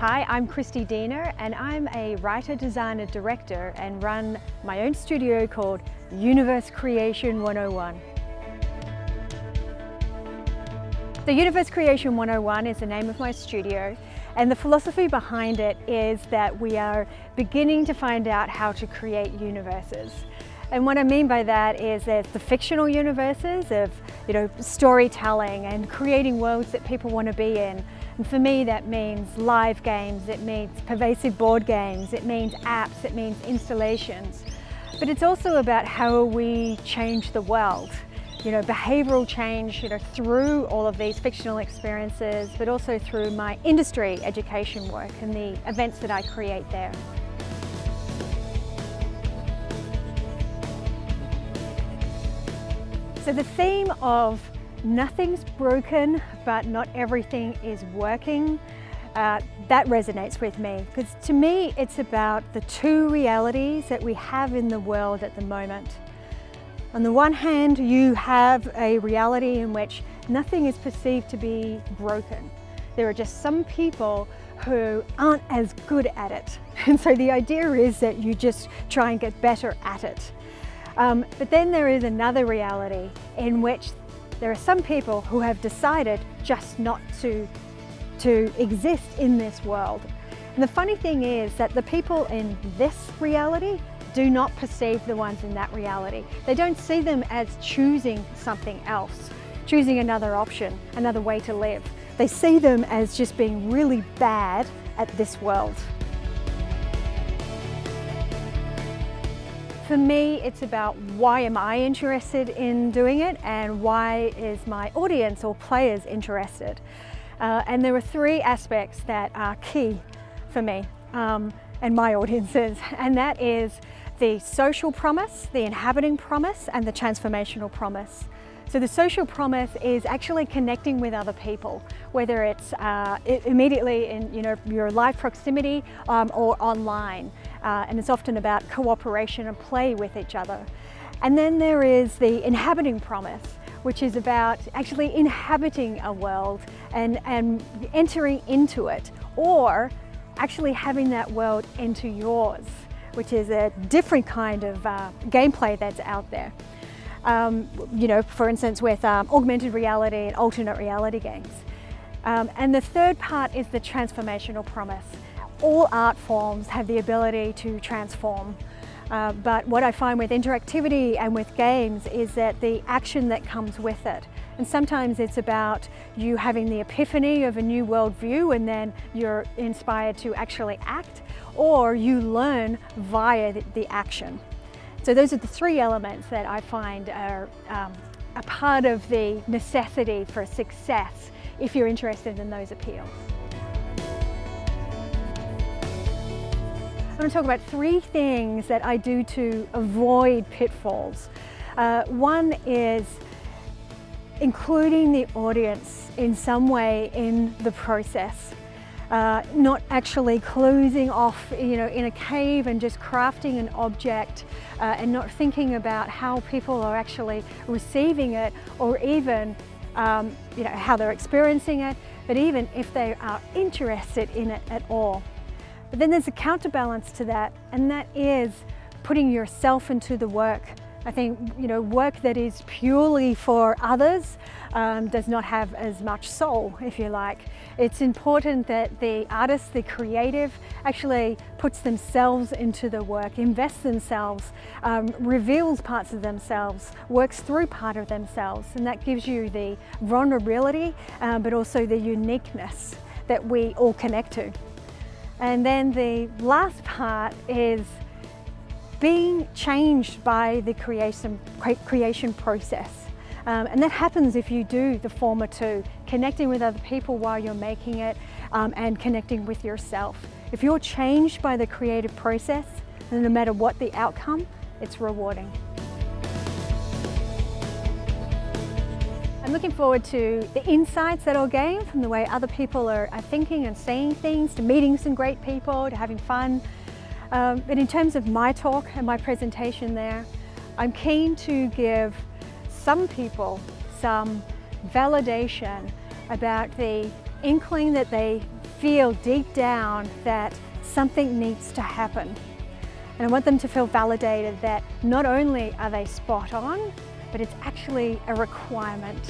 Hi, I'm Christy Dena and I'm a writer, designer, director and run my own studio called Universe Creation 101. The Universe Creation 101 is the name of my studio, and the philosophy behind it is that we are beginning to find out how to create universes. And what I mean by that is there's the fictional universes of storytelling and creating worlds that people want to be in. And for me that means live games, it means pervasive board games, it means apps, it means installations. But it's also about how we change the world. Behavioural change through all of these fictional experiences, but also through my industry education work and the events that I create there. So the theme of nothing's broken, but not everything is working, that resonates with me, because to me it's about the two realities that we have in the world at the moment. On the one hand, you have a reality in which nothing is perceived to be broken. There are just some people who aren't as good at it. And so the idea is that you just try and get better at it. But then there is another reality in which there are some people who have decided just not to exist in this world. And the funny thing is that the people in this reality do not perceive the ones in that reality. They don't see them as choosing something else, choosing another option, another way to live. They see them as just being really bad at this world. For me, it's about why am I interested in doing it and why is my audience or players interested. And there are three aspects that are key for me and my audiences, and that is the social promise, the inhabiting promise, and the transformational promise. So the social promise is actually connecting with other people, whether it's immediately in your live proximity or online. And it's often about cooperation and play with each other. And then there is the inhabiting promise, which is about actually inhabiting a world and entering into it, or actually having that world enter yours, which is a different kind of gameplay that's out there. For instance, with augmented reality and alternate reality games. And the third part is the transformational promise. All art forms have the ability to transform. But what I find with interactivity and with games is that the action that comes with it. And sometimes it's about you having the epiphany of a new worldview and then you're inspired to actually act, or you learn via the action. So those are the three elements that I find are a part of the necessity for success if you're interested in those appeals. I'm going to talk about three things that I do to avoid pitfalls. One is including the audience in some way in the process. Not actually closing off in a cave and just crafting an object and not thinking about how people are actually receiving it, or even how they're experiencing it, but even if they are interested in it at all. But then there's a counterbalance to that, and that is putting yourself into the work. I think work that is purely for others does not have as much soul, if you like. It's important that the artist, the creative, actually puts themselves into the work, invests themselves, reveals parts of themselves, works through part of themselves, and that gives you the vulnerability, but also the uniqueness that we all connect to. And then the last part is being changed by the creation process. And that happens if you do the former two, connecting with other people while you're making it and connecting with yourself. If you're changed by the creative process, then no matter what the outcome, it's rewarding. I'm looking forward to the insights that I'll gain from the way other people are thinking and saying things, to meeting some great people, to having fun. But in terms of my talk and my presentation there, I'm keen to give some people some validation about the inkling that they feel deep down that something needs to happen. And I want them to feel validated that not only are they spot on, but it's actually a requirement.